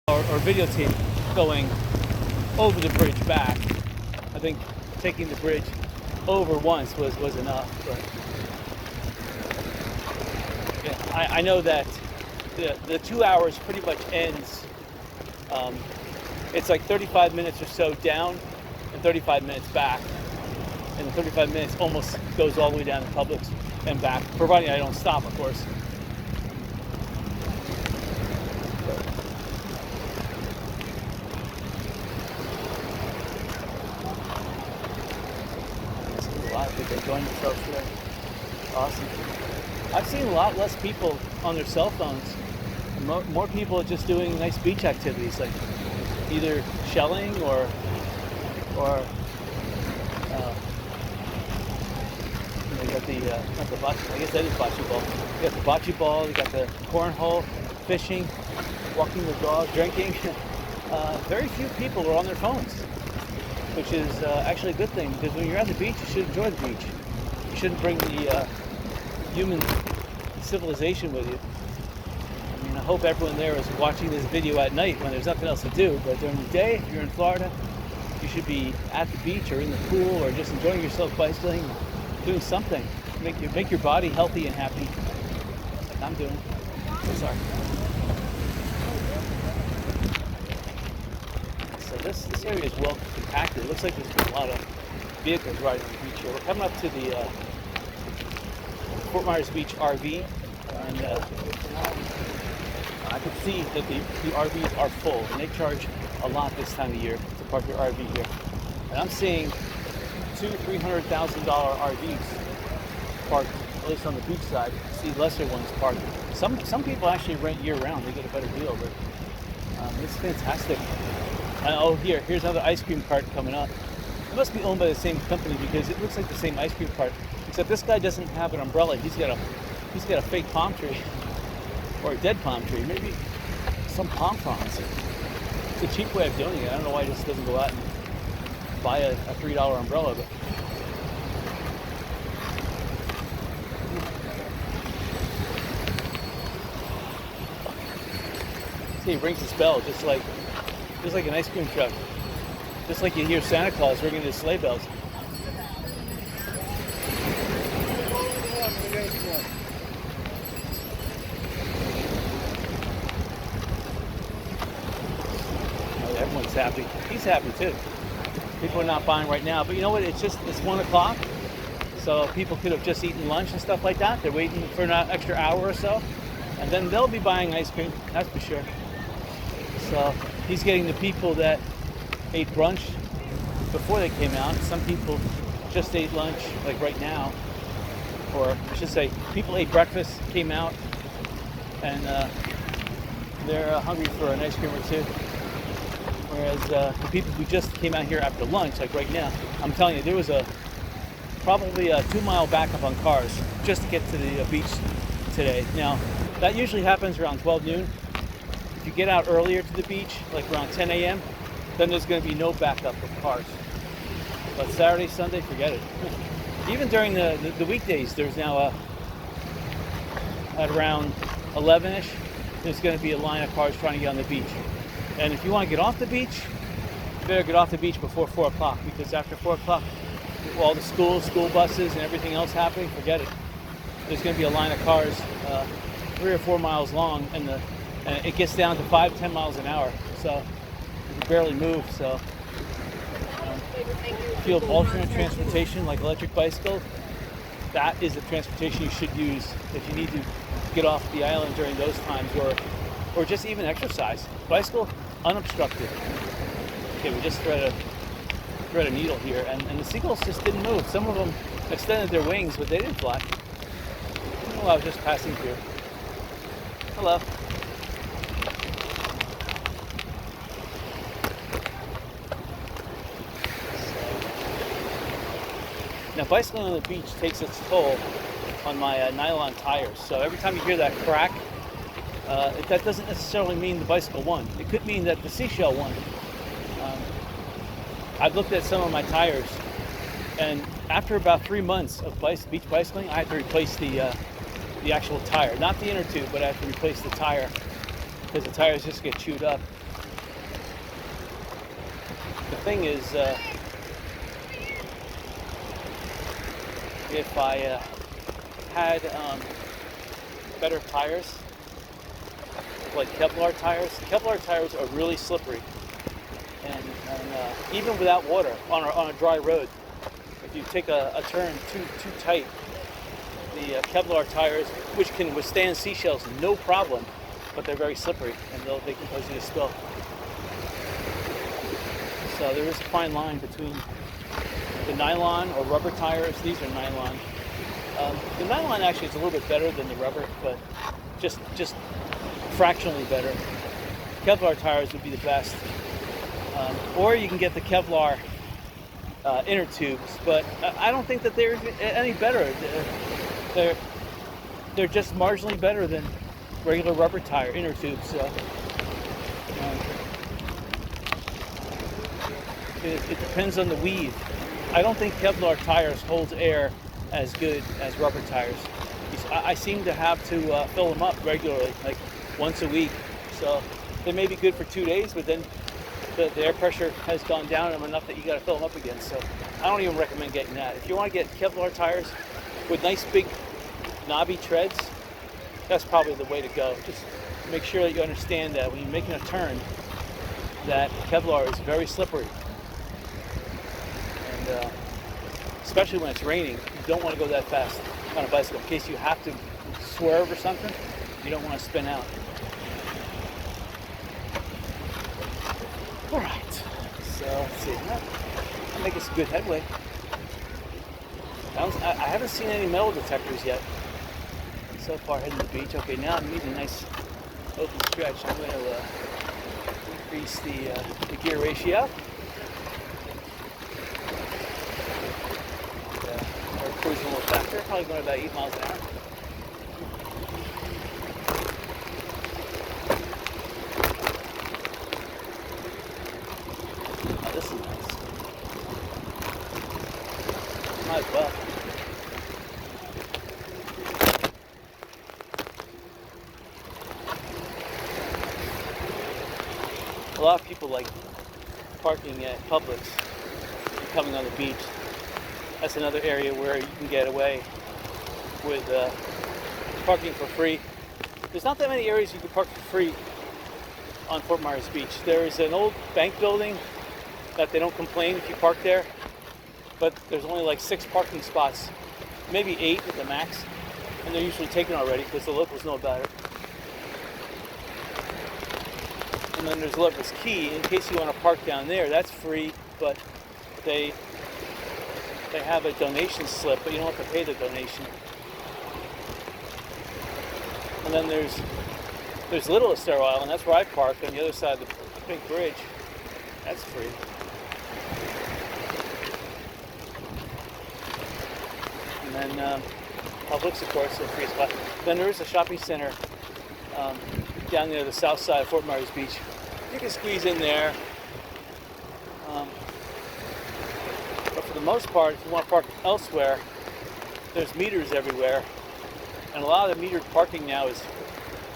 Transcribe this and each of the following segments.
or videotape going over the bridge back. I think taking the bridge over once was enough. But yeah, I know that the 2 hours pretty much ends. It's like 35 minutes or so down and 35 minutes back. And the 35 minutes almost goes all the way down to Publix and back, providing I don't stop, of course. A lot of people enjoying themselves today. Awesome. I've seen a lot less people on their cell phones. More people just doing nice beach activities, like either shelling or you got the not the bocce, I guess that is bocce ball. You got the bocce ball, you got the cornhole, fishing, walking the dog, drinking. Very few people are on their phones, which is actually a good thing, because when you're at the beach, you should enjoy the beach. You shouldn't bring the human civilization with you. I mean, I hope everyone there is watching this video at night when there's nothing else to do, but during the day, if you're in Florida, you should be at the beach or in the pool or just enjoying yourself bicycling, doing something. Make your body healthy and happy, like I'm doing. Sorry. So this area is well compacted. It looks like there's been a lot of vehicles riding on the beach here. We're coming up to the Fort Myers Beach RV, and I can see that the RVs are full, and they charge a lot this time of year to park your RV here. And I'm seeing $200,000-$300,000 RVs parked, at least on the beach side. I see lesser ones parked. Some people actually rent year round. They get a better deal, but it's fantastic. And oh, here's another ice cream cart coming up. It must be owned by the same company, because it looks like the same ice cream cart, except this guy doesn't have an umbrella. He's got a fake palm tree, or a dead palm tree, maybe some palm fronds. It's a cheap way of doing it. I don't know why he just doesn't go out and buy a $3 umbrella. But see, he rings his bell just like an ice cream truck, just like you hear Santa Claus ringing his sleigh bells. Everyone's happy. He's happy too. People are not buying right now, but you know what? It's 1 o'clock, so people could have just eaten lunch and stuff like that. They're waiting for an extra hour or so, and then they'll be buying ice cream. That's for sure. So he's getting the people that ate brunch before they came out. Some people just ate lunch, like right now, or I should say, people ate breakfast, came out, and they're hungry for an ice cream or two. Whereas the people who just came out here after lunch, like right now, I'm telling you, there was probably a 2-mile backup on cars just to get to the beach today. Now, that usually happens around 12 noon. If you get out earlier to the beach, like around 10 a.m., then there's going to be no backup of cars. But Saturday, Sunday, forget it. Even during the weekdays, there's now at around 11-ish, there's going to be a line of cars trying to get on the beach. And if you want to get off the beach, you better get off the beach before 4 o'clock, because after 4 o'clock, all the school buses and everything else happening, forget it. There's going to be a line of cars 3 or 4 miles long, and it gets down to 5-10 miles an hour. So you can barely move. So if you have alternate transportation like electric bicycle, that is the transportation you should use if you need to get off the island during those times, or just even exercise. Bicycle, unobstructed. Okay, we just thread a needle here, and the seagulls just didn't move. Some of them extended their wings, but they didn't fly. Well, I was just passing through. Hello. Now, bicycling on the beach takes its toll on my nylon tires. So every time you hear that crack, that doesn't necessarily mean the bicycle won. It could mean that the seashell won. I've looked at some of my tires, and after about 3 months of beach bicycling, I had to replace the actual tire. Not the inner tube, but I have to replace the tire, because the tires just get chewed up. the thing is, if I had better tires, like Kevlar tires are really slippery, and even without water on a dry road, if you take a turn too tight, the Kevlar tires, which can withstand seashells no problem, but they're very slippery and they can cause you to spill. So there is a fine line between the nylon or rubber tires. These are nylon. The nylon actually is a little bit better than the rubber, but just fractionally better. Kevlar tires would be the best. Or you can get the Kevlar inner tubes, but I don't think that they're any better. They're just marginally better than regular rubber tire inner tubes. So it depends on the weave. I don't think Kevlar tires holds air as good as rubber tires. I seem to have to fill them up regularly, like once a week. So they may be good for 2 days, but then the air pressure has gone down enough that you got to fill them up again. So I don't even recommend getting that. If you want to get Kevlar tires with nice big knobby treads, that's probably the way to go. Just make sure that you understand that when you're making a turn, that Kevlar is very slippery. And especially when it's raining, you don't want to go that fast on a bicycle in case you have to swerve or something. You don't want to spin out. All right, so let's see. I'm making some good headway. I haven't seen any metal detectors yet so far heading to the beach. Okay, now I'm needing a nice open stretch. I'm going to increase the gear ratio. We're cruising a little faster, probably going about 8 miles an hour. Oh, this is nice. Might as well. A lot of people like parking at Publix and coming on the beach. That's another area where you can get away with parking for free. There's not that many areas you can park for free on Fort Myers Beach. There is an old bank building that they don't complain if you park there, but there's only like 6 parking spots, maybe 8 at the max, and they're usually taken already because the locals know about it. And then there's Lover's Key, in case you want to park down there, that's free, but they have a donation slip, but you don't have to pay the donation. And then there's Little Estero Island, that's where I park on the other side of the big bridge. That's free. And then Publix, of course, is a free spot. Then there is a shopping center down near the south side of Fort Myers Beach. You can squeeze in there. But for the most part, if you want to park elsewhere, there's meters everywhere. And a lot of the metered parking now is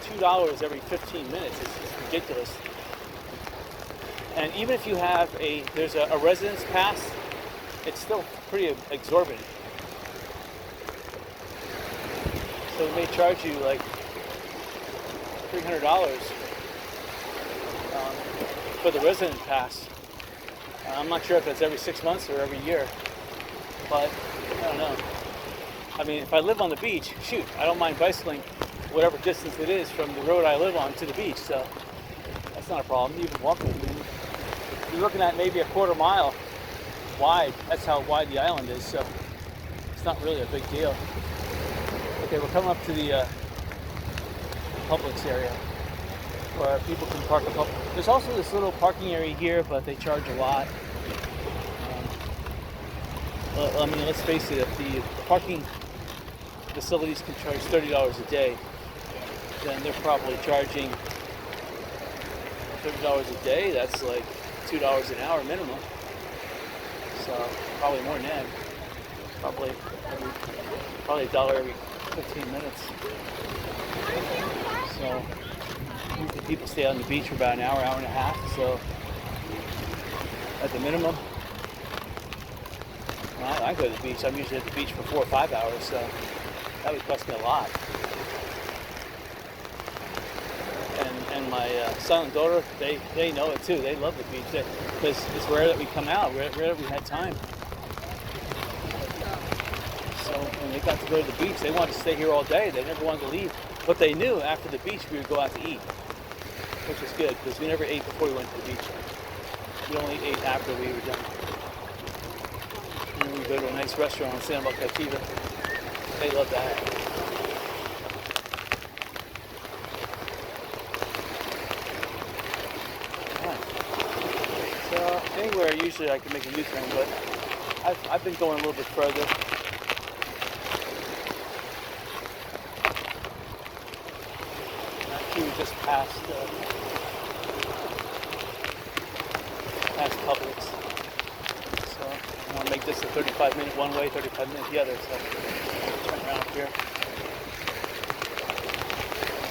$2 every 15 minutes. It's ridiculous. And even if you have there's a residence pass, it's still pretty exorbitant. So they may charge you like $300 for the resident pass. I'm not sure if it's every 6 months or every year, but I don't know. I mean, if I live on the beach, shoot, I don't mind bicycling whatever distance it is from the road I live on to the beach, so that's not a problem. Even walking, you're looking at maybe a quarter mile wide. That's how wide the island is, so it's not really a big deal. Okay, we're coming up to the Publix area where people can park up. There's also this little parking area here, but they charge a lot. Well, I mean, let's face it, if the parking facilities can charge $30 a day, then they're probably charging $30 a day. That's like $2 an hour minimum. So probably more than that. Probably $1 every 15 minutes. So usually people stay on the beach for about an hour, hour and a half. So at the minimum. Well, I go to the beach. I'm usually at the beach for 4 or 5 hours, so that would cost me a lot. And my son and daughter, they know it too. They love the beach because it's rare that we come out. Rare that we had time. So when they got to go to the beach, they wanted to stay here all day. They never wanted to leave. But they knew after the beach we would go out to eat, which was good because we never ate before we went to the beach. We only ate after we were done. And then we go to a nice restaurant in San Bocativa. They love that. Right. So anywhere usually I can make a U-turn, but I've been going a little bit further. We just passed Publix, so I want to make this a 35-minute one way, 35-minute the other. So turn around here,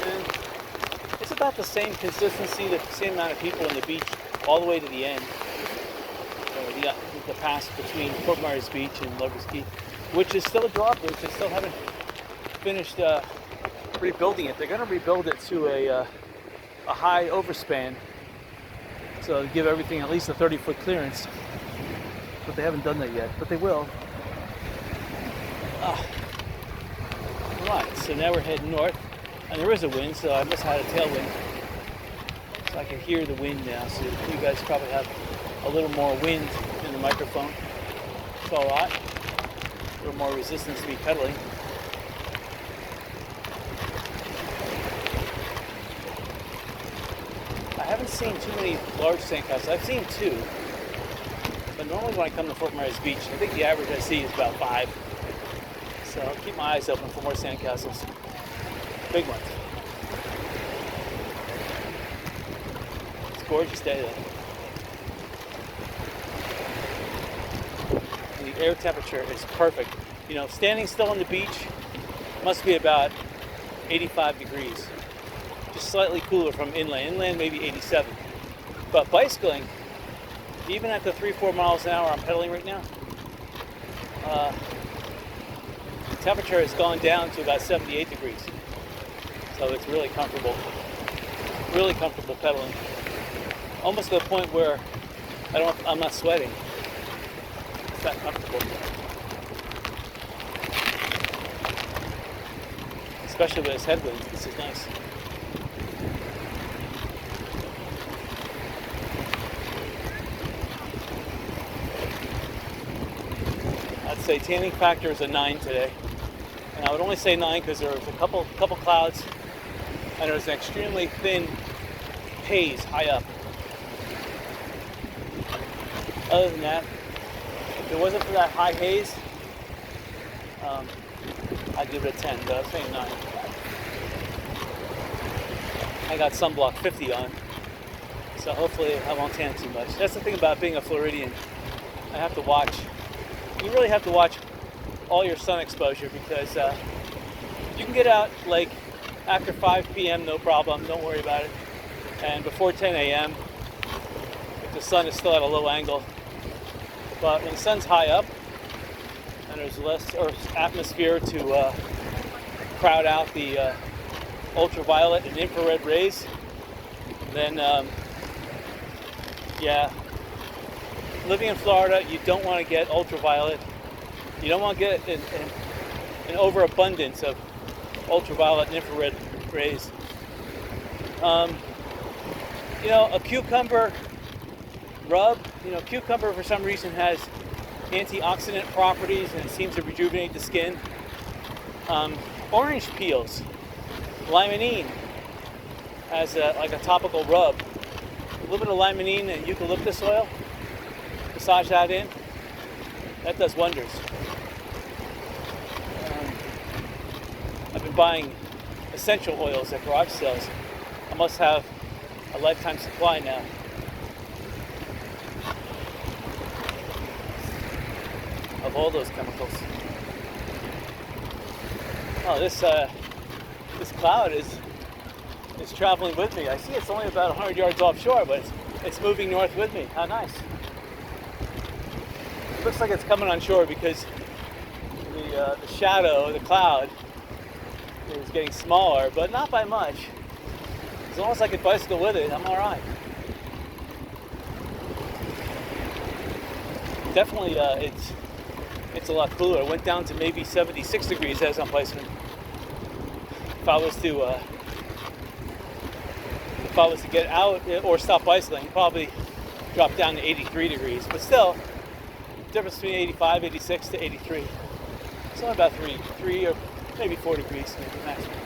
and it's about the same consistency, the same amount of people on the beach all the way to the end. So the pass between Fort Myers Beach and Lover's Key, which is still a drawbridge. They still haven't finished rebuilding it. They're going to rebuild it to a high overspan, so to give everything at least a 30-foot clearance. But they haven't done that yet, but they will. Right, so now we're heading north, and there is a wind, so I must have had a tailwind. So I can hear the wind now, so you guys probably have a little more wind in the microphone. It's all right. A little more resistance to me pedaling. I haven't seen too many large sandcastles. I've seen 2. But normally when I come to Fort Myers Beach, I think the average I see is about 5. So I'll keep my eyes open for more sandcastles. Big ones. It's a gorgeous day though. And the air temperature is perfect. You know, standing still on the beach must be about 85 degrees. Just slightly cooler from inland. Inland maybe 87. But bicycling, even at the 3-4 miles an hour I'm pedaling right now, the temperature has gone down to about 78 degrees. So it's really comfortable. Really comfortable pedaling. Almost to the point where I'm not sweating. It's that comfortable. Especially with this headwind. This is nice. I'd say tanning factor is a 9 today. And I would only say 9 because there was a couple clouds and there was an extremely thin haze high up. Other than that, if it wasn't for that high haze, I'd give it a 10, but I was saying 9. I got sunblock 50 on, so hopefully I won't tan too much. That's the thing about being a Floridian. I have to watch. You really have to watch all your sun exposure because you can get out like after 5 p.m. no problem, don't worry about it. And before 10 a.m. if the sun is still at a low angle. But when the sun's high up and there's less atmosphere to crowd out the ultraviolet and infrared rays, then yeah, living in Florida, you don't want to get ultraviolet. You don't want to get an overabundance of ultraviolet and infrared rays. You know, a cucumber rub, you know, cucumber for some reason has antioxidant properties and it seems to rejuvenate the skin. Orange peels, limonene has like a topical rub. A little bit of limonene and eucalyptus oil, massage that in, that does wonders. I've been buying essential oils at garage sales. I must have a lifetime supply now. Of all those chemicals. Oh, this cloud is traveling with me. I see it's only about 100 yards offshore, but it's moving north with me. How nice. Looks like it's coming on shore because the shadow, the cloud, is getting smaller, but not by much. As long as I could bicycle with it, I'm all right. Definitely, it's a lot cooler. It went down to maybe 76 degrees as I'm bicycling. If I was to get out or stop bicycling, probably drop down to 83 degrees. But still, the difference between 85, 86 to 83. It's only about 3 or maybe 4 degrees, maybe maximum.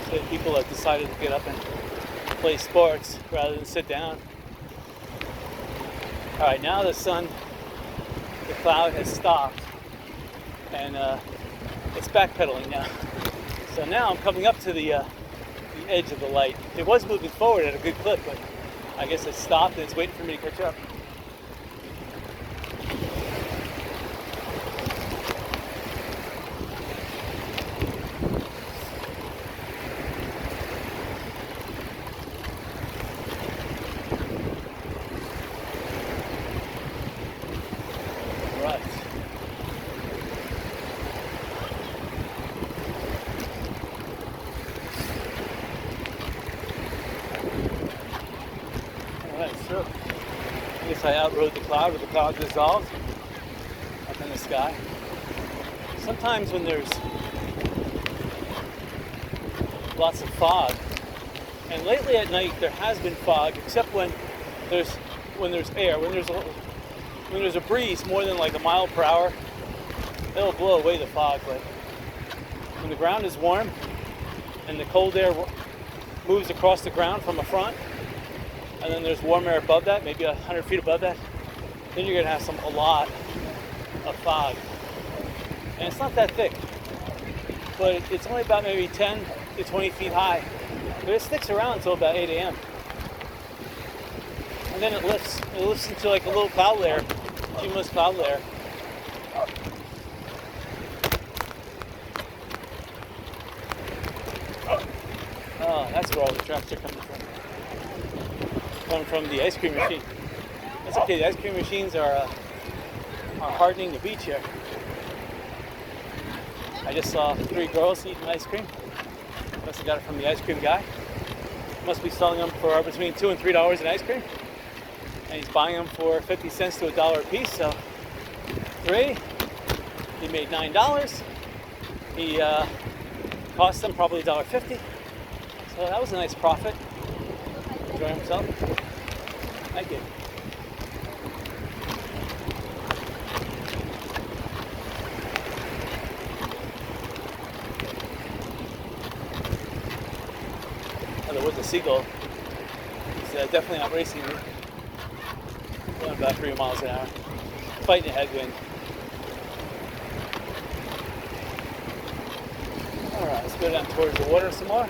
So people have decided to get up and play sports rather than sit down. All right, now the cloud has stopped, and it's backpedaling now. So now I'm coming up to the edge of the light. It was moving forward at a good clip, but I guess it stopped and it's waiting for me to catch up. So I guess I outrode the cloud, or the cloud dissolved up in the sky. Sometimes when there's lots of fog, and lately at night there has been fog, except when there's air, when there's a breeze more than like a mile per hour, it'll blow away the fog. But when the ground is warm and the cold air moves across the ground from the front, and then there's warm air above that, maybe 100 feet above that, then you're going to have a lot of fog. And it's not that thick, but it's only about maybe 10 to 20 feet high. But it sticks around until about 8 a.m. And then it lifts. It lifts into like a little cloud layer, cumulus cloud layer. Oh, that's where all the tracks are coming from. From the ice cream machine. That's okay, the ice cream machines are hardening the beach here. I just saw 3 girls eating ice cream. Must have got it from the ice cream guy. Must be selling them for between $2 and $3 an ice cream. And he's buying them for 50 cents to $1 a piece, so 3. He made $9. He cost them probably $1.50. So that was a nice profit. Enjoying himself. Thank you. Oh, there was a seagull. He's definitely not racing me. Going about 3 miles an hour. Fighting a headwind. Alright, let's go down towards the water some more.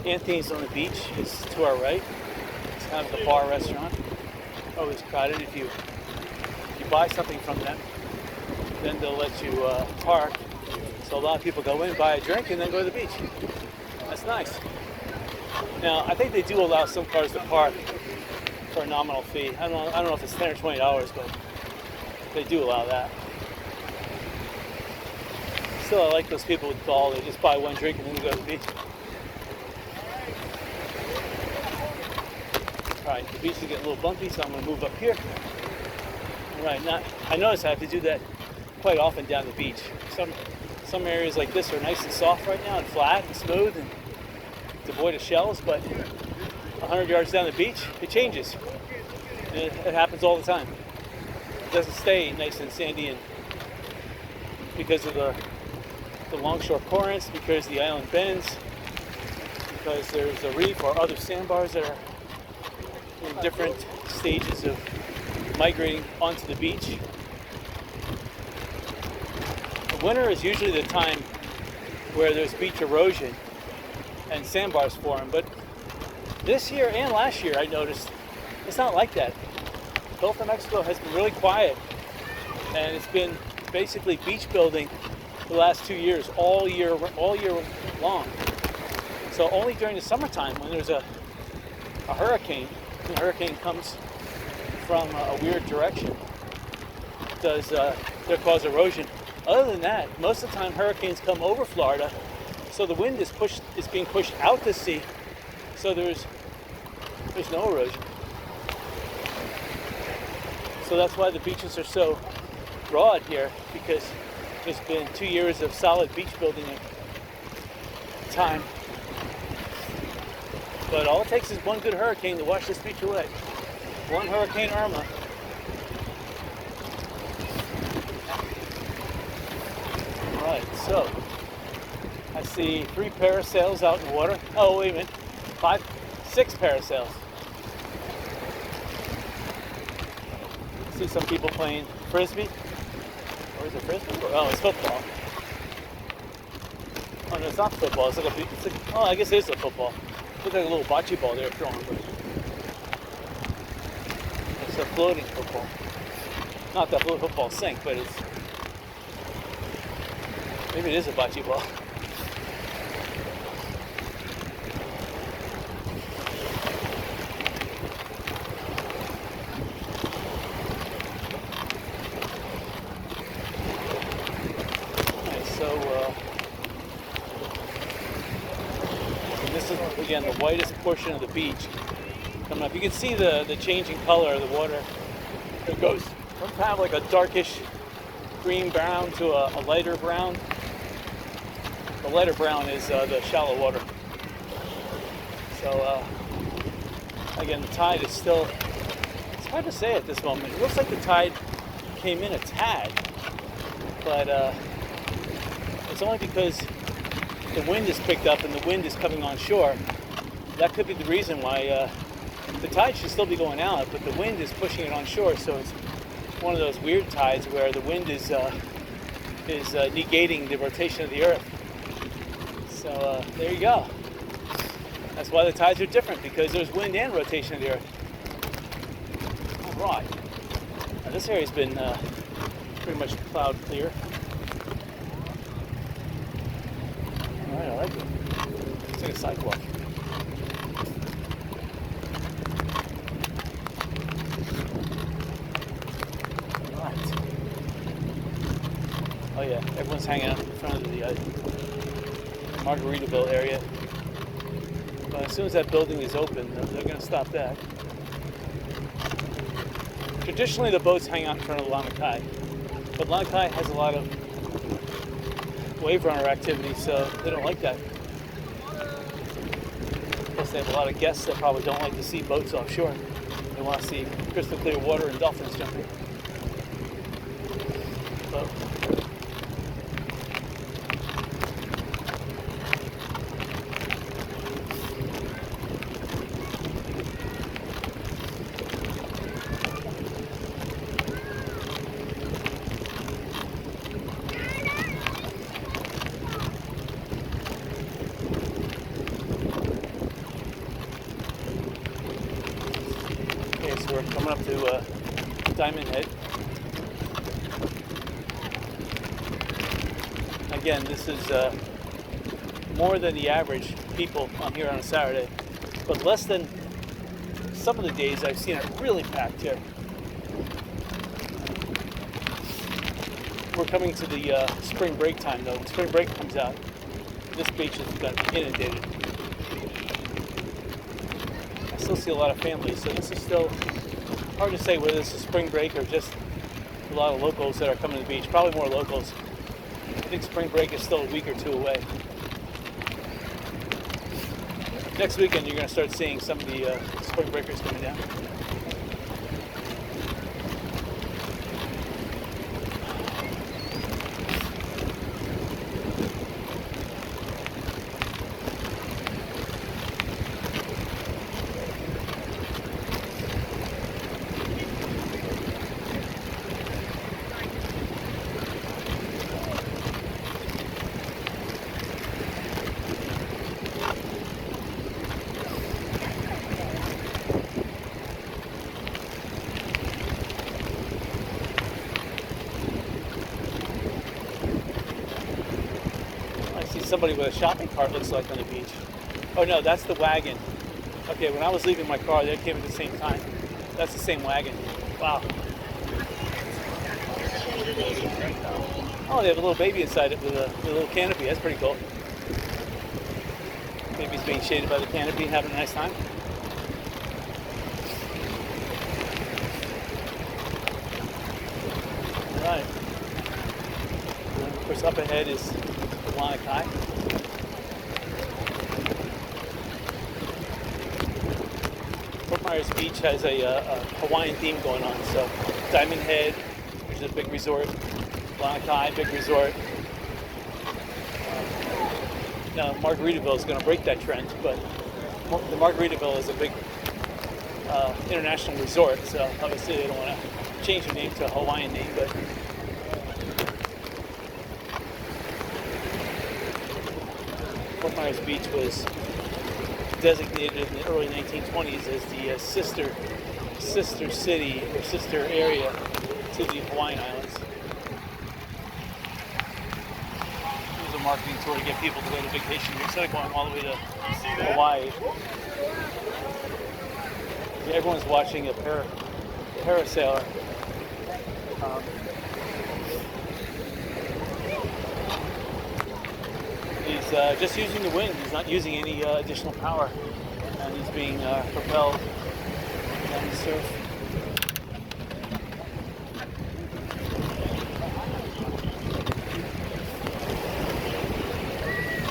Anthony's on the beach. It's to our right. It's kind of the bar restaurant. Always crowded. If you buy something from them, then they'll let you park. So a lot of people go in, buy a drink, and then go to the beach. That's nice. Now I think they do allow some cars to park for a nominal fee. I don't know if it's $10 or $20, but they do allow that. Still, I like those people with ball. They just buy one drink and then they go to the beach. Alright, the beach is getting a little bumpy, so I'm going to move up here. Alright, now I notice I have to do that quite often down the beach. Some areas like this are nice and soft right now and flat and smooth and devoid of shells, but 100 yards down the beach, it changes. And it happens all the time. It doesn't stay nice and sandy and because of the the longshore currents, because the island bends, because there's a reef or other sandbars that are in different stages of migrating onto the beach. The winter is usually the time where there's beach erosion and sandbars form, but this year and last year I noticed it's not like that. Gulf of Mexico has been really quiet, and it's been basically beach building for the last 2 years, all year long. So only during the summertime, when there's a hurricane, the hurricane comes from a weird direction, does there cause erosion. Other than that, most of the time hurricanes come over Florida, so the wind is being pushed out to sea, so there's no erosion. So that's why the beaches are so broad here, because there's been 2 years of solid beach building time. But all it takes is one good hurricane to wash this beach away. One Hurricane Irma. Alright, so I see 3 parasails out in the water. Oh, wait a minute. 6 parasails. I see some people playing frisbee. Or is it frisbee? Oh, it's football. Oh no, it's not football. It's like oh, I guess it is a football. Looks like a little bocce ball they're throwing, but it's a floating football. Not that football sink, but maybe it is a bocce ball. This is, again, the whitest portion of the beach coming up. You can see the changing color of the water. It goes from kind of like a darkish green brown to a lighter brown. The lighter brown is the shallow water. So again, the tide is still, it's hard to say at this moment. It looks like the tide came in a tad, but it's only because the wind is picked up and the wind is coming on shore. That could be the reason why the tide should still be going out, but the wind is pushing it on shore. So it's one of those weird tides where the wind is negating the rotation of the earth. So there you go. That's why the tides are different, because there's wind and rotation of the earth. All right. Now this area's been pretty much cloud clear. All right, I like it. It's like a sidewalk. All right. Oh yeah, everyone's hanging out in front of the Margaritaville area. But as soon as that building is open, they're going to stop that. Traditionally, the boats hang out in front of Lanakai, but Lanakai has a lot of wave runner activity, so they don't like that. Plus, they have a lot of guests that probably don't like to see boats offshore. They want to see crystal clear water and dolphins jumping. So, we're coming up to Diamond Head. Again, this is more than the average people on here on a Saturday, but less than some of the days I've seen it really packed here. We're coming to the spring break time though. When spring break comes out, this beach is going to be inundated. I still see a lot of families, so this is still hard to say whether this is spring break or just a lot of locals that are coming to the beach. Probably more locals. I think spring break is still a week or two away. Next weekend you're going to start seeing some of the spring breakers coming down. somebody with a shopping cart looks like on the beach. Oh no, that's the wagon. Okay, when I was leaving my car, they came at the same time. That's the same wagon. Wow. Oh, they have a little baby inside it with a little canopy. That's pretty cool. Baby's being shaded by the canopy, having a nice time. All right. And of course, up ahead is Kai. Fort Myers Beach has a Hawaiian theme going on. So Diamond Head, which is a big resort. Kai, big resort. Now Margaritaville is going to break that trend, but the Margaritaville is a big international resort, so obviously they don't want to change the name to a Hawaiian name, but Fort Myers Beach was designated in the early 1920s as the sister city or sister area to the Hawaiian Islands. It was a marketing tour to get people to go to vacation here instead of going all the way to Hawaii. Everyone's watching a parasailer. He's just using the wind. He's not using any additional power, and he's being propelled down the surf.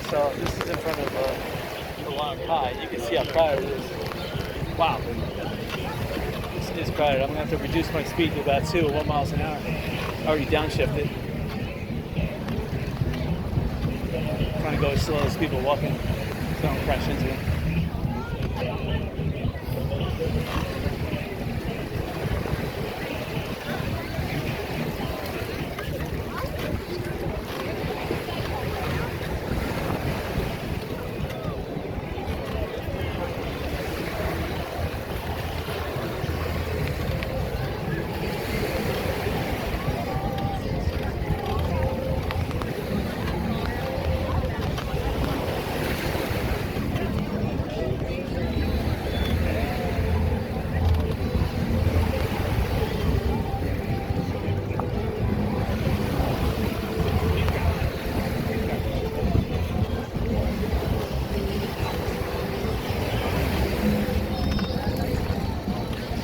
So this is in front of Kai. You can see how crowded it is. Wow. This is crowded. I'm going to have to reduce my speed to about 1 miles an hour. Already downshifted. Trying to go as slow as people walking, so I don't crash into them.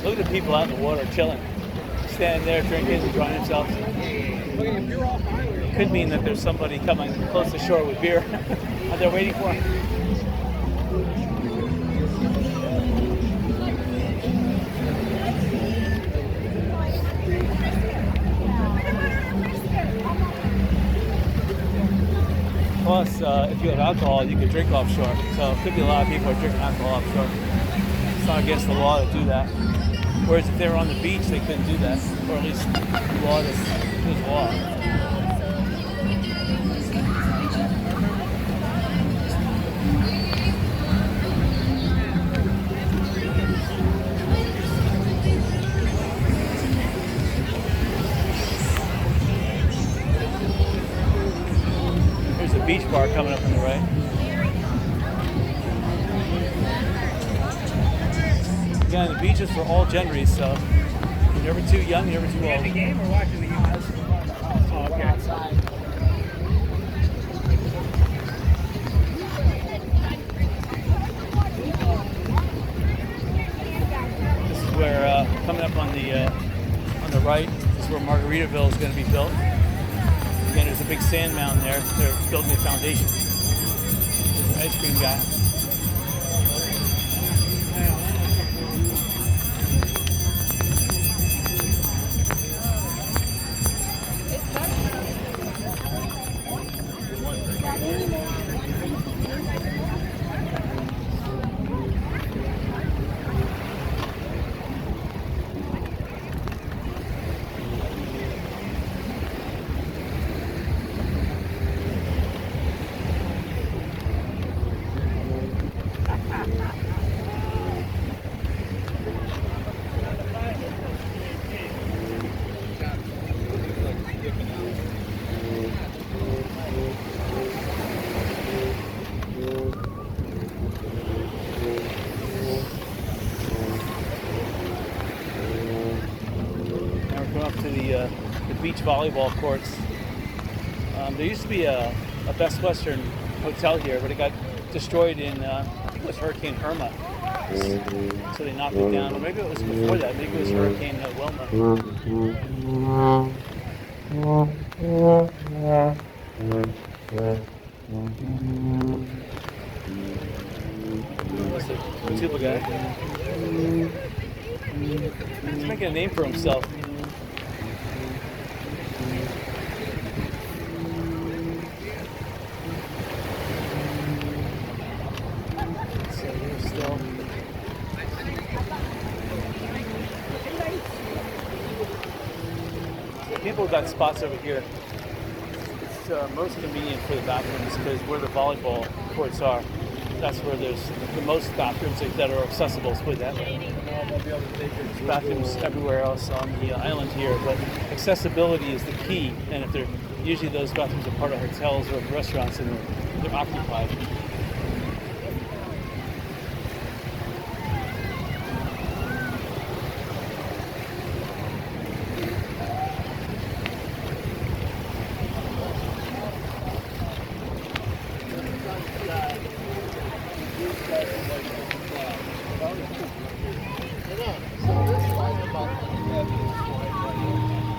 Look at the people out in the water chilling, standing there drinking, enjoying themselves. Could mean that there's somebody coming close to shore with beer and they're waiting for them. Plus, if you have alcohol, you can drink offshore. So it could be a lot of people are drinking alcohol offshore. It's not against the law to do that. Whereas if they were on the beach, they couldn't do that, or at least the law is law. There's a beach bar coming up on the right. Again, the beach is for all genders, so you're never too young, you're never too old. The game or watching the game? Oh, okay. Outside. This is where coming up on the right. This is where Margaritaville is going to be built. Again, there's a big sand mound there. They're building the foundation. Ice cream guy. volleyball courts. There used to be a Best Western hotel here, but it got destroyed in, I think it was Hurricane Irma. So they knocked it down. Or maybe it was before that. Maybe it was Hurricane Wilma. What's the tuba guy? He's making a name for himself. So here's still. People got spots over here. It's most convenient for the bathrooms because where the volleyball courts are, that's where there's the most bathrooms that are accessible, let's put it that way. There's bathrooms everywhere else on the island here, but accessibility is the key. And if they're usually those bathrooms are part of hotels or restaurants and they're occupied.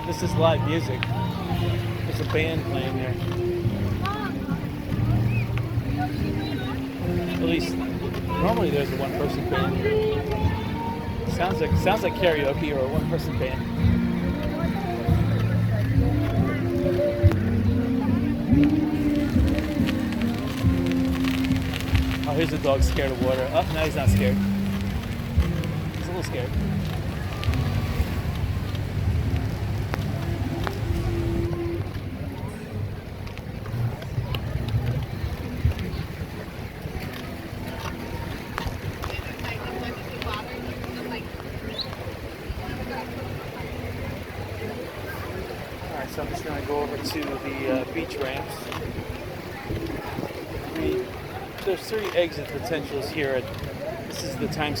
This is live music. There's a band playing there. At least normally there's a one-person band here. Sounds like karaoke or a one-person band. Oh, here's a dog scared of water. Oh, no, he's not scared. He's a little scared. So I'm just going to go over to the beach ramps. There's 3 exit potentials here. This is the Times Square